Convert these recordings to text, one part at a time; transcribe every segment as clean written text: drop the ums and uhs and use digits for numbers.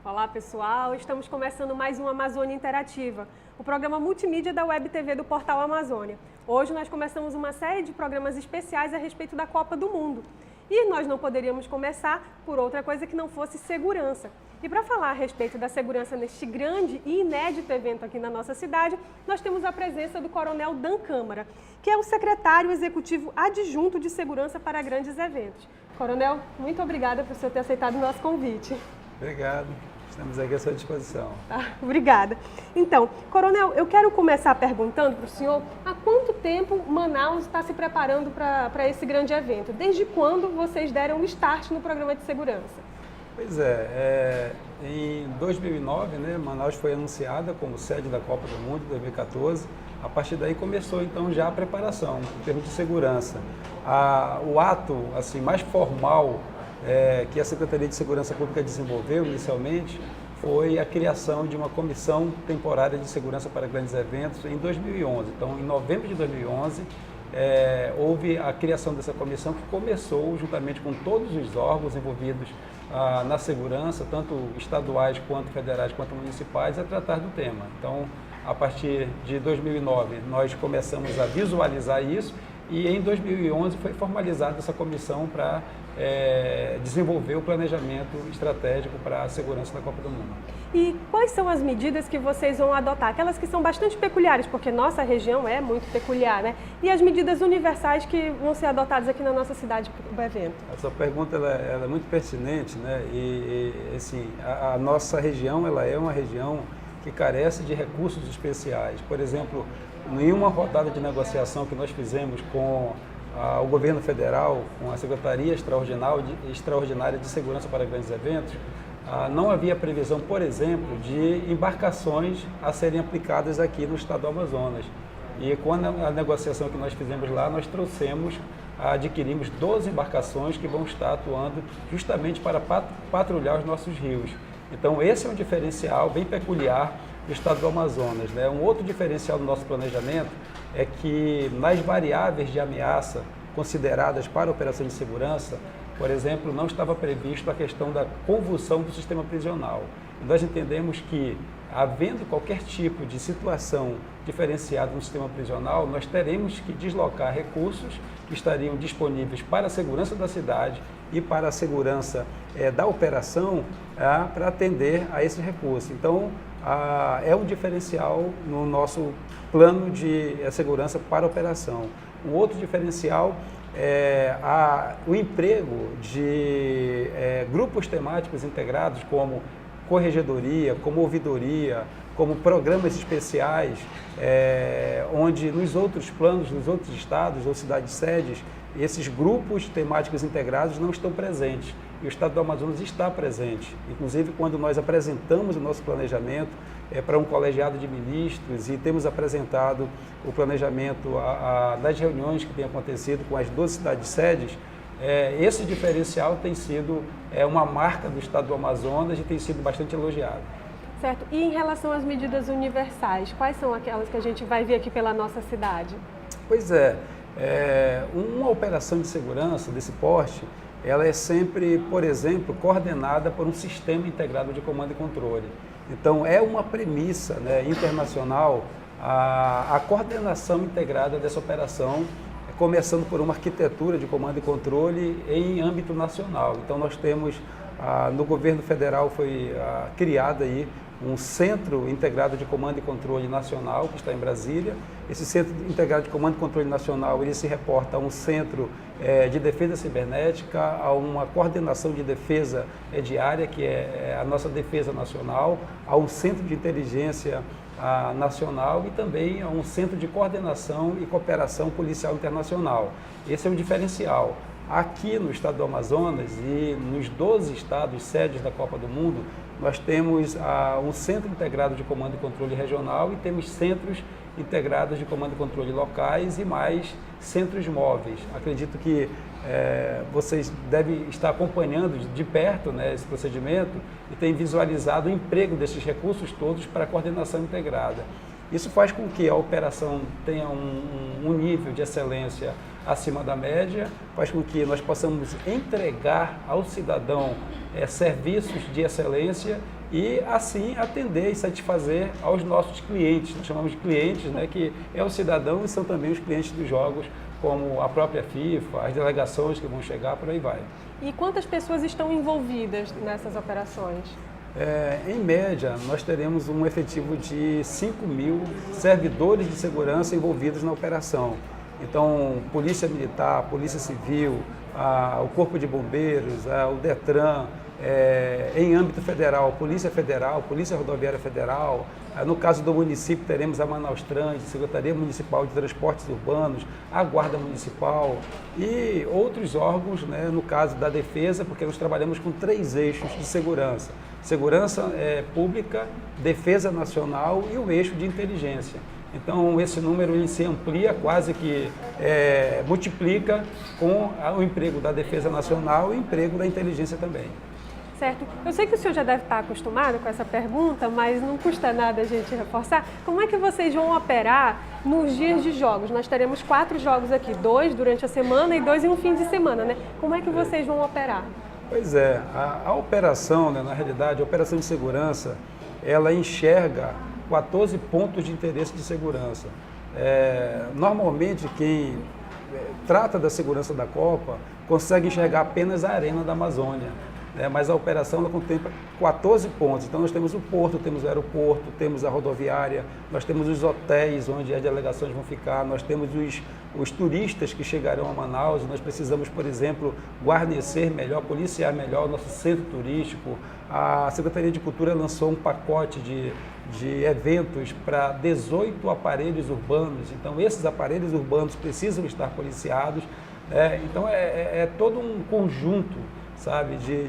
Olá pessoal, estamos começando mais um Amazônia Interativa, o programa multimídia da Web TV do Portal Amazônia. Hoje nós começamos uma série de programas especiais a respeito da Copa do Mundo. E nós não poderíamos começar por outra coisa que não fosse segurança. E para falar a respeito da segurança neste grande e inédito evento aqui na nossa cidade, nós temos a presença do Coronel Dan Câmara, que é o secretário executivo adjunto de segurança para grandes eventos. Coronel, muito obrigada por você ter aceitado o nosso convite. Obrigado. Estamos aqui à sua disposição. Obrigada. Então, Coronel, eu quero começar perguntando para o senhor há quanto tempo Manaus está se preparando para esse grande evento? Desde quando vocês deram o start no programa de segurança? Pois é, em 2009, né, Manaus foi anunciada como sede da Copa do Mundo, 2014. A partir daí começou então já a preparação em termos de segurança. O ato assim, mais formal que a Secretaria de Segurança Pública desenvolveu inicialmente foi a criação de uma comissão temporária de segurança para grandes eventos em 2011. Então, em novembro de 2011, houve a criação dessa comissão que começou juntamente com todos os órgãos envolvidos na segurança, tanto estaduais quanto federais quanto municipais, a tratar do tema. Então, a partir de 2009, nós começamos a visualizar isso e em 2011 foi formalizada essa comissão para desenvolver o planejamento estratégico para a segurança da Copa do Mundo. E quais são as medidas que vocês vão adotar? Aquelas que são bastante peculiares, porque nossa região é muito peculiar, né? E as medidas universais que vão ser adotadas aqui na nossa cidade para o evento? Essa pergunta ela é muito pertinente, né? E assim, a nossa região ela é uma região que carece de recursos especiais. Por exemplo, em uma rodada de negociação que nós fizemos com o governo federal, com a Secretaria Extraordinária de Segurança para Grandes Eventos, não havia previsão, por exemplo, de embarcações a serem aplicadas aqui no estado do Amazonas. E com a negociação que nós fizemos lá, nós adquirimos 12 embarcações que vão estar atuando justamente para patrulhar os nossos rios. Então esse é um diferencial bem peculiar do estado do Amazonas, né? Um outro diferencial do nosso planejamento é que nas variáveis de ameaça consideradas para a operação de segurança, por exemplo, não estava previsto a questão da convulsão do sistema prisional. E nós entendemos que, havendo qualquer tipo de situação diferenciada no sistema prisional, nós teremos que deslocar recursos que estariam disponíveis para a segurança da cidade e para a segurança da operação para atender a esse recurso. Então, é um diferencial no nosso plano de segurança para a operação. Um outro diferencial é o emprego de grupos temáticos integrados como corregedoria, como ouvidoria, como programas especiais, onde nos outros planos, nos outros estados ou cidades-sedes, esses grupos temáticos integrados não estão presentes. E o estado do Amazonas está presente. Inclusive, quando nós apresentamos o nosso planejamento para um colegiado de ministros e temos apresentado o planejamento das reuniões que têm acontecido com as 12 cidades-sedes, esse diferencial tem sido uma marca do estado do Amazonas e tem sido bastante elogiado. Certo. E em relação às medidas universais, quais são aquelas que a gente vai ver aqui pela nossa cidade? Pois uma operação de segurança desse porte, ela é sempre, por exemplo, coordenada por um sistema integrado de comando e controle. Então, é uma premissa, né, internacional a coordenação integrada dessa operação, começando por uma arquitetura de comando e controle em âmbito nacional. Então, nós temos, no governo federal foi criado aí um Centro Integrado de Comando e Controle Nacional, que está em Brasília. Esse Centro Integrado de Comando e Controle Nacional, ele se reporta a um Centro de Defesa Cibernética, a uma coordenação de defesa diária, que é a nossa Defesa Nacional, a um Centro de Inteligência Nacional e também a um Centro de Coordenação e Cooperação Policial Internacional. Esse é um diferencial. Aqui no estado do Amazonas e nos 12 estados sedes da Copa do Mundo, nós temos um Centro Integrado de Comando e Controle Regional e temos centros integrados de comando e controle locais e mais centros móveis. Acredito que vocês devem estar acompanhando de perto, né, esse procedimento e têm visualizado o emprego desses recursos todos para a coordenação integrada. Isso faz com que a operação tenha um nível de excelência acima da média, faz com que nós possamos entregar ao cidadão serviços de excelência e, assim, atender e satisfazer aos nossos clientes. Nós chamamos de clientes, né, que é o cidadão e são também os clientes dos jogos, como a própria FIFA, as delegações que vão chegar, por aí vai. E quantas pessoas estão envolvidas nessas operações? Em média, nós teremos um efetivo de 5.000 servidores de segurança envolvidos na operação. Então, Polícia Militar, Polícia Civil, o Corpo de Bombeiros, o DETRAN, em âmbito federal, Polícia Rodoviária Federal. No caso do município, teremos a Manaus Trans, Secretaria Municipal de Transportes Urbanos, a Guarda Municipal e outros órgãos, né, no caso da Defesa, porque nós trabalhamos com 3 eixos de segurança. Segurança pública, Defesa Nacional e o eixo de inteligência. Então, esse número ele se amplia, quase que multiplica com o emprego da Defesa Nacional e o emprego da inteligência também. Certo. Eu sei que o senhor já deve estar acostumado com essa pergunta, mas não custa nada a gente reforçar. Como é que vocês vão operar nos dias de jogos? Nós teremos 4 jogos aqui, 2 durante a semana e 2 em um fim de semana, né? Como é que vocês vão operar? Pois é, a operação, né, na realidade, a operação de segurança, ela enxerga 14 pontos de interesse de segurança. Normalmente, quem trata da segurança da Copa consegue enxergar apenas a Arena da Amazônia. Mas a operação ela contempla 14 pontos. Então, nós temos o porto, temos o aeroporto, temos a rodoviária, nós temos os hotéis onde as delegações vão ficar, nós temos os turistas que chegarão a Manaus. Nós precisamos, por exemplo, guarnecer melhor, policiar melhor o nosso centro turístico. A Secretaria de Cultura lançou um pacote de eventos para 18 aparelhos urbanos. Então, esses aparelhos urbanos precisam estar policiados. Então, é todo um conjunto, sabe, de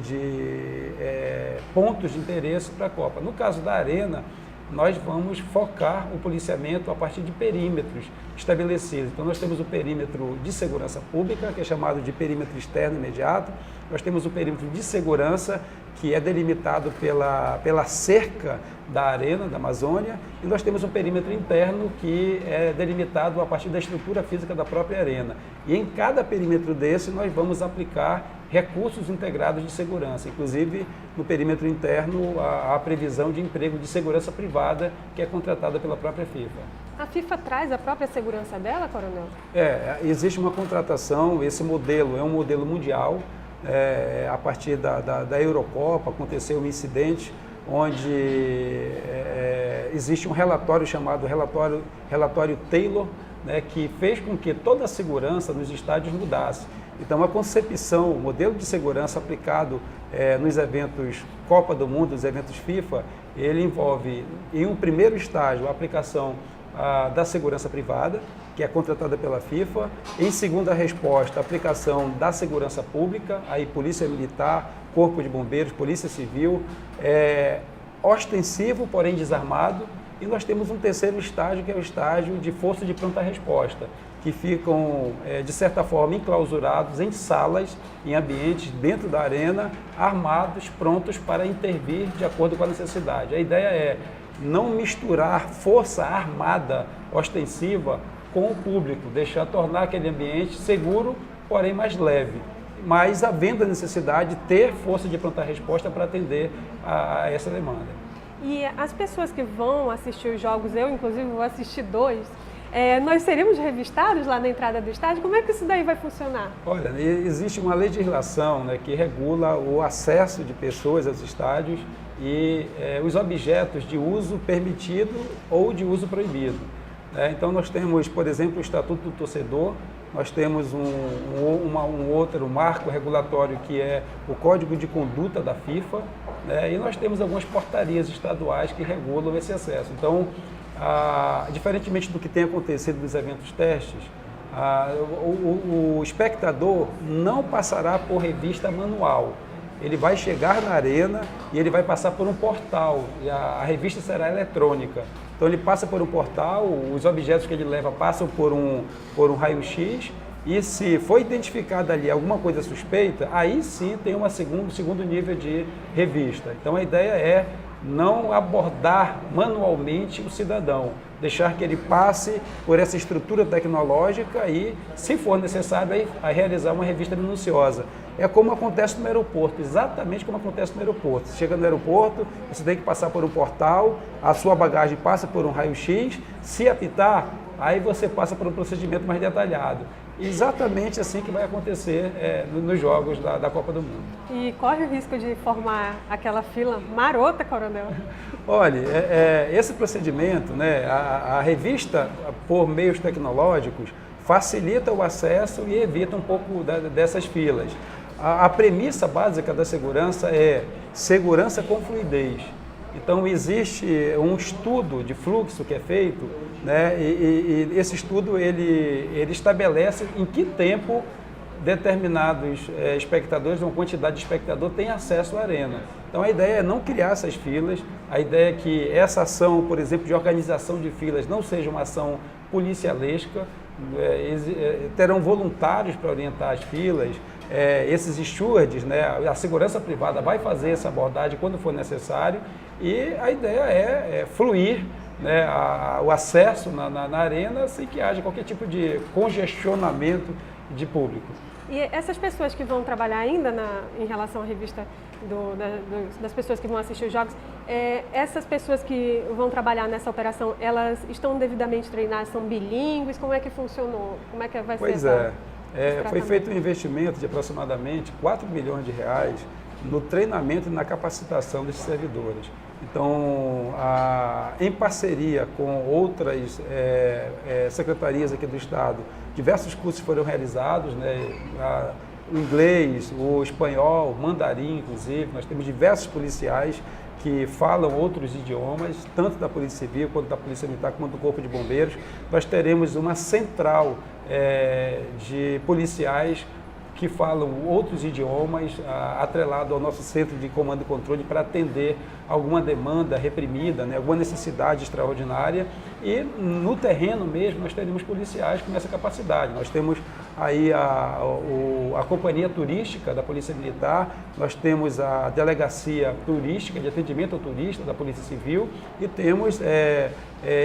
pontos de interesse para a Copa. No caso da Arena, nós vamos focar o policiamento a partir de perímetros estabelecidos. Então, nós temos o perímetro de segurança pública, que é chamado de perímetro externo imediato. Nós temos o perímetro de segurança, que é delimitado pela cerca da Arena, da Amazônia, e nós temos um perímetro interno que é delimitado a partir da estrutura física da própria Arena. E em cada perímetro desse, nós vamos aplicar recursos integrados de segurança, inclusive no perímetro interno a previsão de emprego de segurança privada que é contratada pela própria FIFA. A FIFA traz a própria segurança dela, Coronel? Existe uma contratação, esse modelo é um modelo mundial. A partir da Eurocopa aconteceu um incidente onde existe um relatório chamado relatório Taylor, né, que fez com que toda a segurança nos estádios mudasse. Então, a concepção, o modelo de segurança aplicado nos eventos Copa do Mundo, os eventos FIFA, ele envolve, em um primeiro estágio, a aplicação da segurança privada, que é contratada pela FIFA. Em segunda resposta, a aplicação da segurança pública, aí Polícia Militar, Corpo de Bombeiros, Polícia Civil, ostensivo, porém desarmado. E nós temos um terceiro estágio, que é o estágio de força de pronta resposta, que ficam, de certa forma, enclausurados em salas, em ambientes dentro da arena, armados, prontos para intervir de acordo com a necessidade. A ideia é não misturar força armada ostensiva com o público, tornar aquele ambiente seguro, porém mais leve. Mas havendo a necessidade de ter força de pronta resposta para atender a essa demanda. E as pessoas que vão assistir os jogos, eu inclusive vou assistir 2, nós seremos revistados lá na entrada do estádio? Como é que isso daí vai funcionar? Olha, existe uma legislação, né, que regula o acesso de pessoas aos estádios e os objetos de uso permitido ou de uso proibido. Então nós temos, por exemplo, o Estatuto do Torcedor, nós temos um outro marco regulatório que é o Código de Conduta da FIFA, e nós temos algumas portarias estaduais que regulam esse acesso. Então, diferentemente do que tem acontecido nos eventos testes, o espectador não passará por revista manual. Ele vai chegar na arena e ele vai passar por um portal, e a revista será eletrônica. Então ele passa por um portal, os objetos que ele leva passam por um raio-x, e se for identificada ali alguma coisa suspeita, aí sim tem um segundo nível de revista. Então a ideia é não abordar manualmente o cidadão, deixar que ele passe por essa estrutura tecnológica e, se for necessário, aí realizar uma revista minuciosa. É como acontece no aeroporto, exatamente como acontece no aeroporto. Você chega no aeroporto, você tem que passar por um portal, a sua bagagem passa por um raio-x, se apitar, aí você passa por um procedimento mais detalhado. Exatamente assim que vai acontecer nos jogos da Copa do Mundo. E corre o risco de formar aquela fila marota, coronel? Olha, esse procedimento, né, a revista por meios tecnológicos facilita o acesso e evita um pouco dessas filas. A premissa básica da segurança é segurança com fluidez. Então, existe um estudo de fluxo que é feito, né, e esse estudo ele estabelece em que tempo determinados espectadores, uma quantidade de espectador tem acesso à arena. Então, a ideia é não criar essas filas, a ideia é que essa ação, por exemplo, de organização de filas não seja uma ação policialesca, terão voluntários para orientar as filas, esses stewards, né, a segurança privada vai fazer essa abordagem quando for necessário e a ideia é fluir, né, o acesso na arena sem que haja qualquer tipo de congestionamento de público. E essas pessoas que vão trabalhar ainda em relação à revista das pessoas que vão assistir os jogos, essas pessoas que vão trabalhar nessa operação, elas estão devidamente treinadas, são bilíngues? Como é que funcionou? Como é que vai ser? Pois foi feito um investimento de aproximadamente 4 milhões de reais no treinamento e na capacitação desses servidores. Então, em parceria com outras secretarias aqui do Estado, diversos cursos foram realizados, né, o inglês, o espanhol, o mandarim, inclusive. Nós temos diversos policiais que falam outros idiomas, tanto da Polícia Civil, quanto da Polícia Militar, quanto do Corpo de Bombeiros. Nós teremos uma central de policiais que falam outros idiomas, atrelado ao nosso centro de comando e controle para atender alguma demanda reprimida, né, alguma necessidade extraordinária. E no terreno mesmo nós teremos policiais com essa capacidade. Nós temos aí a companhia turística da Polícia Militar, nós temos a delegacia turística de atendimento ao turista da Polícia Civil e temos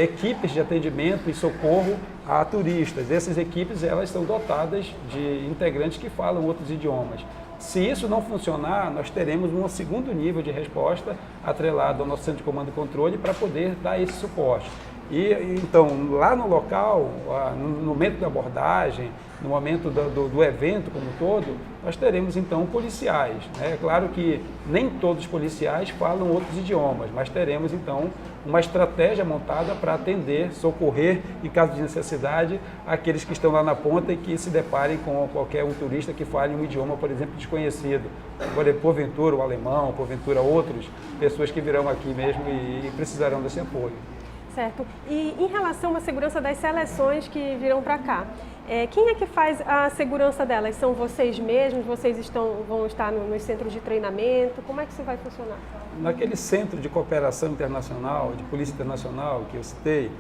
equipes de atendimento e socorro a turistas. Essas equipes elas são dotadas de integrantes que falam outros idiomas. Se isso não funcionar, nós teremos um segundo nível de resposta atrelado ao nosso centro de comando e controle para poder dar esse suporte. E então, lá no local, no momento da abordagem, no momento do evento como um todo, nós teremos então policiais, né? É claro que nem todos os policiais falam outros idiomas, mas teremos então uma estratégia montada para atender, socorrer, em caso de necessidade, aqueles que estão lá na ponta e que se deparem com qualquer um turista que fale um idioma, por exemplo, desconhecido. Porventura o alemão, porventura outras pessoas que virão aqui mesmo e precisarão desse apoio. Certo. E em relação à segurança das seleções que virão para cá, quem é que faz a segurança delas? São vocês mesmos? Vocês vão estar nos centros de treinamento? Como é que isso vai funcionar? Naquele centro de cooperação internacional, de polícia internacional que eu citei,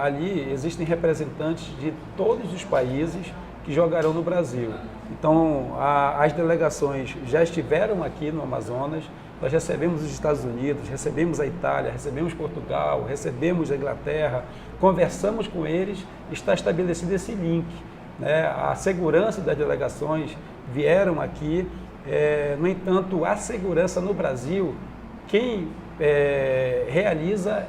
ali existem representantes de todos os países que jogarão no Brasil. Então, as delegações já estiveram aqui no Amazonas. Nós recebemos os Estados Unidos, recebemos a Itália, recebemos Portugal, recebemos a Inglaterra, conversamos com eles, está estabelecido esse link, né? A segurança das delegações vieram aqui, no entanto, a segurança no Brasil, quem realiza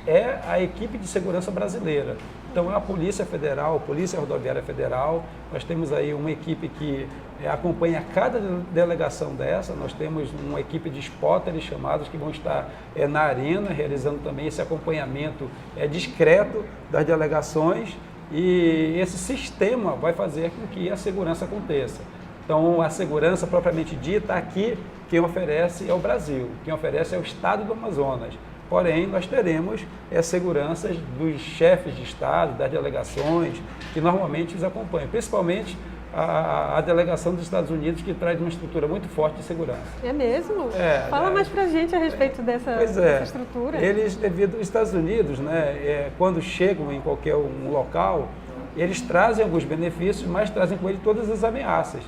é a equipe de segurança brasileira. Então, a Polícia Federal, a Polícia Rodoviária Federal, nós temos aí uma equipe que acompanha cada delegação dessa, nós temos uma equipe de spotters chamados que vão estar na arena, realizando também esse acompanhamento discreto das delegações e esse sistema vai fazer com que a segurança aconteça. Então, a segurança propriamente dita, aqui quem oferece é o Brasil, quem oferece é o Estado do Amazonas. Porém, nós teremos seguranças dos chefes de Estado, das delegações, que normalmente os acompanham, principalmente a delegação dos Estados Unidos, que traz uma estrutura muito forte de segurança. É mesmo? Fala mais pra gente a respeito dessa estrutura. Eles, devido aos Estados Unidos, né, quando chegam em qualquer local, eles trazem alguns benefícios, mas trazem com eles todas as ameaças.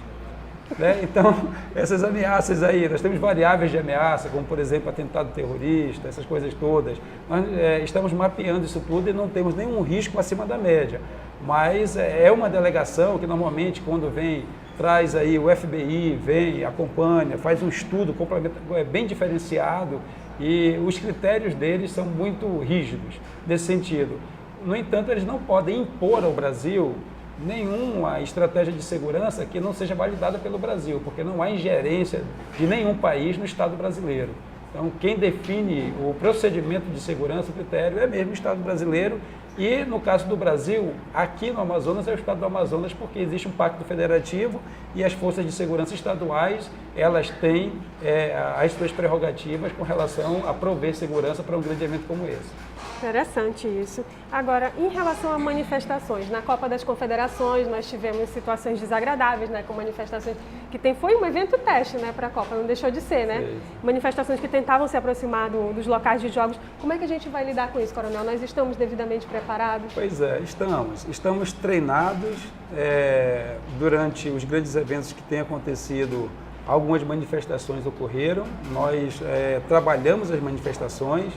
né? Então, essas ameaças aí, nós temos variáveis de ameaça, como, por exemplo, atentado terrorista, essas coisas todas. Nós estamos mapeando isso tudo e não temos nenhum risco acima da média. Mas é uma delegação que, normalmente, quando vem, traz aí o FBI, vem, acompanha, faz um estudo bem diferenciado e os critérios deles são muito rígidos nesse sentido. No entanto, eles não podem impor ao Brasil nenhuma estratégia de segurança que não seja validada pelo Brasil, porque não há ingerência de nenhum país no Estado brasileiro. Então, quem define o procedimento de segurança, o critério, é mesmo o Estado brasileiro. E, no caso do Brasil, aqui no Amazonas, é o Estado do Amazonas, porque existe um pacto federativo e as forças de segurança estaduais, elas têm as suas prerrogativas com relação a prover segurança para um grande evento como esse. Interessante isso. Agora, em relação a manifestações, na Copa das Confederações nós tivemos situações desagradáveis, né, com manifestações foi um evento teste, né, para a Copa, não deixou de ser, né? Sim. Manifestações que tentavam se aproximar dos locais de jogos. Como é que a gente vai lidar com isso, Coronel? Nós estamos devidamente preparados? Pois é, estamos treinados durante os grandes eventos que têm acontecido. Algumas manifestações ocorreram, nós trabalhamos as manifestações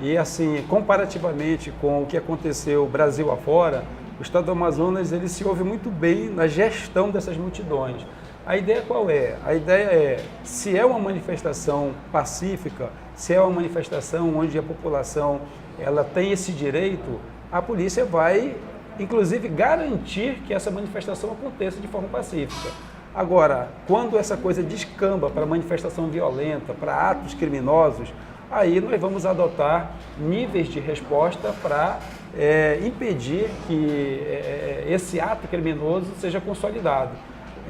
e, assim, comparativamente com o que aconteceu Brasil afora, o Estado do Amazonas ele se ouve muito bem na gestão dessas multidões. A ideia qual é? A ideia é, se é uma manifestação pacífica, se é uma manifestação onde a população ela tem esse direito, a polícia vai, inclusive, garantir que essa manifestação aconteça de forma pacífica. Agora, quando essa coisa descamba para manifestação violenta, para atos criminosos, aí nós vamos adotar níveis de resposta para impedir que esse ato criminoso seja consolidado.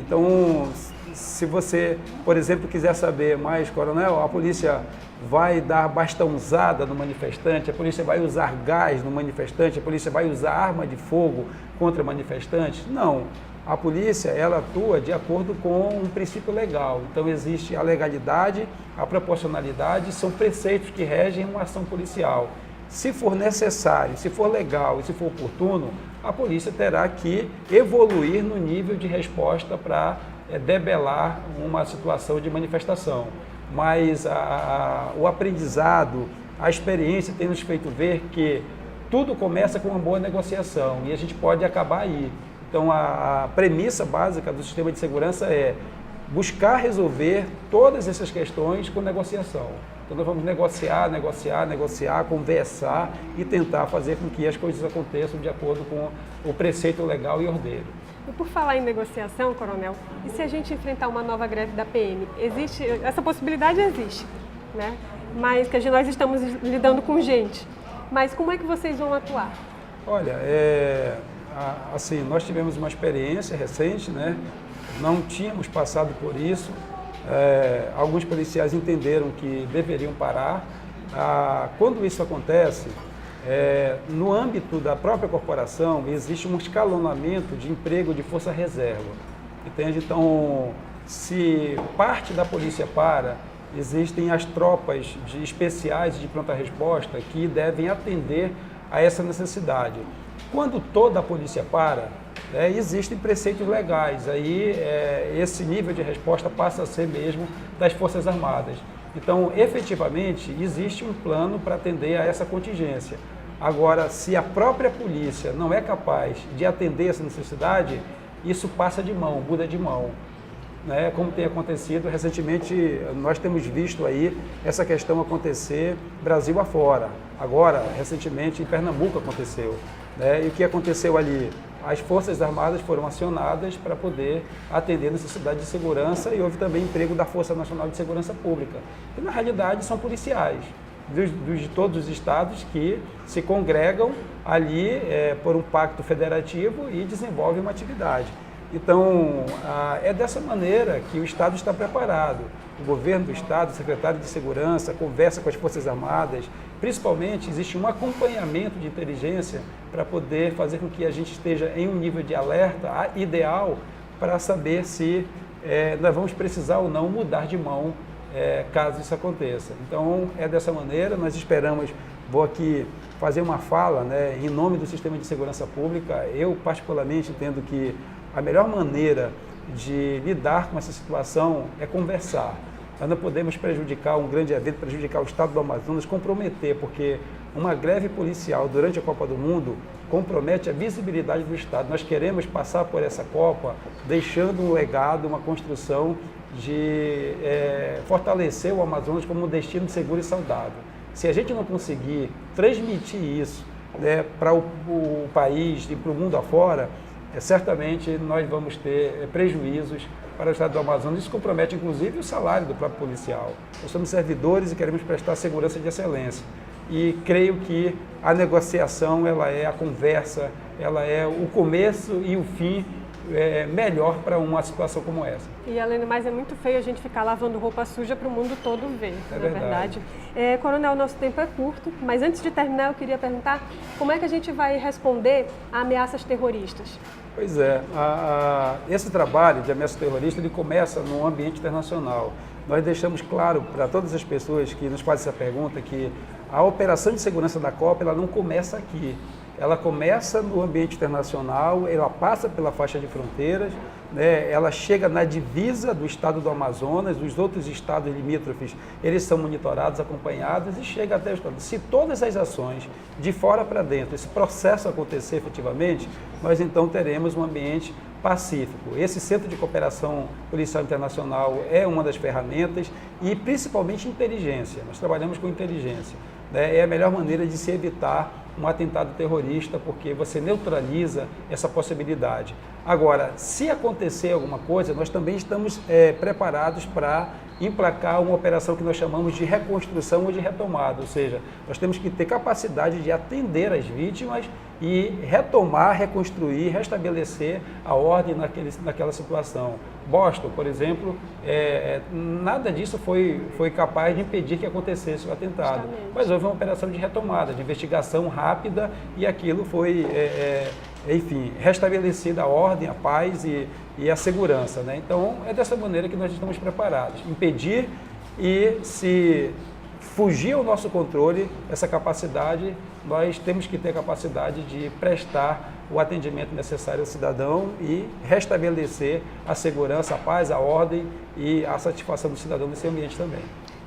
Então, se você, por exemplo, quiser saber mais, Coronel, a polícia vai dar bastãozada no manifestante, a polícia vai usar gás no manifestante, a polícia vai usar arma de fogo contra manifestantes? Não. A polícia, ela atua de acordo com um princípio legal. Então, existe a legalidade, a proporcionalidade, são preceitos que regem uma ação policial. Se for necessário, se for legal e se for oportuno, a polícia terá que evoluir no nível de resposta para debelar uma situação de manifestação. Mas o aprendizado, a experiência tem nos feito ver que tudo começa com uma boa negociação e a gente pode acabar aí. Então, a premissa básica do sistema de segurança é buscar resolver todas essas questões com negociação. Então, nós vamos negociar, conversar e tentar fazer com que as coisas aconteçam de acordo com o preceito legal e ordeiro. E por falar em negociação, Coronel, e se a gente enfrentar uma nova greve da PM? Essa possibilidade existe, né? Mas que nós estamos lidando com gente. Mas como é que vocês vão atuar? Olha, assim, nós tivemos uma experiência recente, né? Não tínhamos passado por isso. Alguns policiais entenderam que deveriam parar. Quando isso acontece, no âmbito da própria corporação, existe um escalonamento de emprego de força reserva. Entende? Então, se parte da polícia para, existem as tropas especiais de pronta resposta que devem atender a essa necessidade. Quando toda a polícia para, existem preceitos legais, aí esse nível de resposta passa a ser mesmo das Forças Armadas. Então, efetivamente, existe um plano para atender a essa contingência. Agora, se a própria polícia não é capaz de atender essa necessidade, isso passa de mão, muda de mão. Né? Como tem acontecido recentemente, nós temos visto aí essa questão acontecer Brasil afora. Agora, recentemente, em Pernambuco aconteceu. Né? E o que aconteceu ali? As Forças Armadas foram acionadas para poder atender a necessidade de segurança e houve também emprego da Força Nacional de Segurança Pública. E, na realidade, são policiais de todos os estados que se congregam ali por um pacto federativo e desenvolvem uma atividade. Então, é dessa maneira que o Estado está preparado. O governo do Estado, o secretário de Segurança, conversa com as Forças Armadas. Principalmente, existe um acompanhamento de inteligência para poder fazer com que a gente esteja em um nível de alerta ideal para saber se nós vamos precisar ou não mudar de mão caso isso aconteça. Então, é dessa maneira, nós esperamos, vou aqui fazer uma fala, né, em nome do Sistema de Segurança Pública. Eu, particularmente, entendo que a melhor maneira de lidar com essa situação é conversar. Nós não podemos prejudicar um grande evento, prejudicar o Estado do Amazonas, comprometer, porque uma greve policial durante a Copa do Mundo compromete a visibilidade do Estado. Nós queremos passar por essa Copa deixando um legado, uma construção de fortalecer o Amazonas como um destino seguro e saudável. Se a gente não conseguir transmitir isso, né, para o país e para o mundo afora, certamente nós vamos ter prejuízos para o Estado do Amazonas. Isso compromete, inclusive, o salário do próprio policial. Nós somos servidores e queremos prestar segurança de excelência. E creio que a negociação, ela é a conversa, ela é o começo e o fim melhor para uma situação como essa. E além do mais, é muito feio a gente ficar lavando roupa suja para o mundo todo ver, É na verdade. Coronel, nosso tempo é curto, mas antes de terminar eu queria perguntar como é que a gente vai responder a ameaças terroristas? Pois é, esse trabalho de ameaça terrorista ele começa no ambiente internacional. Nós deixamos claro para todas as pessoas que nos fazem essa pergunta que a operação de segurança da Copa ela não começa aqui. Ela começa no ambiente internacional, ela passa pela faixa de fronteiras, né, ela chega na divisa do estado do Amazonas, dos outros estados limítrofes, eles são monitorados, acompanhados e chega até o estado. Se todas as ações de fora para dentro, esse processo acontecer efetivamente, nós então teremos um ambiente pacífico. Esse Centro de Cooperação Policial Internacional é uma das ferramentas e principalmente inteligência. Nós trabalhamos com inteligência. É a melhor maneira de se evitar um atentado terrorista, porque você neutraliza essa possibilidade. Agora, se acontecer alguma coisa, nós também estamos preparados para emplacar uma operação que nós chamamos de reconstrução ou de retomada, ou seja, nós temos que ter capacidade de atender as vítimas e retomar, reconstruir, restabelecer a ordem naquela situação. Boston, por exemplo, nada disso foi capaz de impedir que acontecesse o atentado. Justamente. Mas houve uma operação de retomada, de investigação rápida e aquilo foi, enfim, restabelecida a ordem, a paz e a segurança, né? Então, é dessa maneira que nós estamos preparados. Impedir e se fugir ao nosso controle, essa capacidade, nós temos que ter capacidade de prestar o atendimento necessário ao cidadão e restabelecer a segurança, a paz, a ordem e a satisfação do cidadão nesse ambiente também.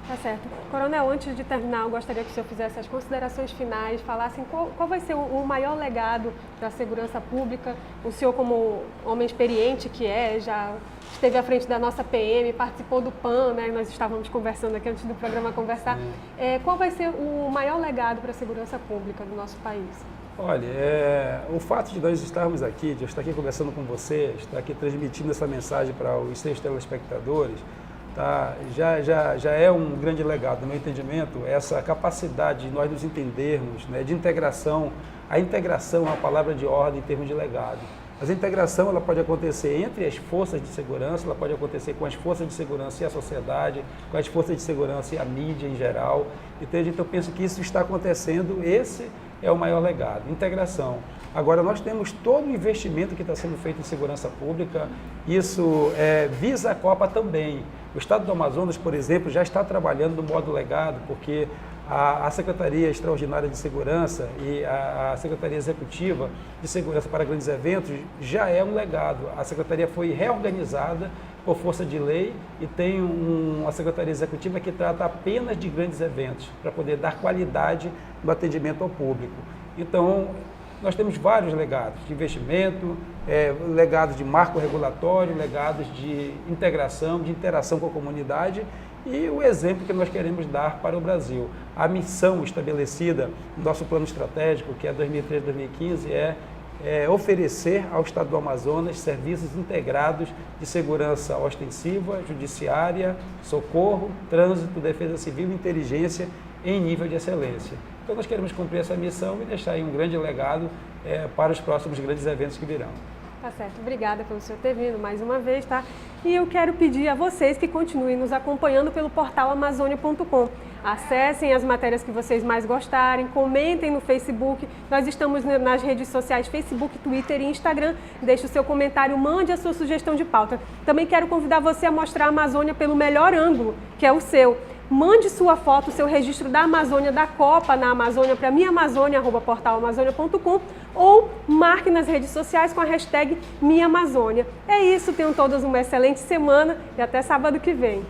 Tá certo. Coronel, antes de terminar, eu gostaria que o senhor fizesse as considerações finais, falasse qual vai ser o maior legado para a segurança pública. O senhor, como homem experiente que já esteve à frente da nossa PM, participou do PAN, né? Nós estávamos conversando aqui antes do programa conversar. Qual vai ser o maior legado para a segurança pública do nosso país? Olha, o fato de nós estarmos aqui, de eu estar aqui conversando com você, estar aqui transmitindo essa mensagem para os seus telespectadores, tá, já é um grande legado, no meu entendimento, essa capacidade de nós nos entendermos, né, de integração. A integração é uma palavra de ordem em termos de legado. Mas a integração ela pode acontecer entre as forças de segurança, ela pode acontecer com as forças de segurança e a sociedade, com as forças de segurança e a mídia em geral. Então eu penso que isso está acontecendo, esse é o maior legado, integração. Agora, nós temos todo o investimento que está sendo feito em segurança pública, isso visa a Copa também. O Estado do Amazonas, por exemplo, já está trabalhando no modo legado, porque a Secretaria Extraordinária de Segurança e a Secretaria Executiva de Segurança para Grandes Eventos já é um legado. A Secretaria foi reorganizada por força de lei e tem uma Secretaria Executiva que trata apenas de grandes eventos, para poder dar qualidade no atendimento ao público. Então, nós temos vários legados de investimento, legados de marco regulatório, legados de integração, de interação com a comunidade e o exemplo que nós queremos dar para o Brasil. A missão estabelecida no nosso plano estratégico, que é 2013-2015, é oferecer ao Estado do Amazonas serviços integrados de segurança ostensiva, judiciária, socorro, trânsito, defesa civil e inteligência em nível de excelência. Então nós queremos cumprir essa missão e deixar aí um grande legado para os próximos grandes eventos que virão. Tá certo, obrigada pelo senhor ter vindo mais uma vez, tá? E eu quero pedir a vocês que continuem nos acompanhando pelo portal Amazônia.com. Acessem as matérias que vocês mais gostarem, comentem no Facebook. Nós estamos nas redes sociais Facebook, Twitter e Instagram. Deixe o seu comentário, mande a sua sugestão de pauta. Também quero convidar você a mostrar a Amazônia pelo melhor ângulo, que é o seu. mande sua foto, seu registro da Amazônia, da Copa na Amazônia para minhaamazônia@portalamazônia.com ou marque nas redes sociais com a hashtag MinhaAmazônia. É isso, tenham todas uma excelente semana e até sábado que vem.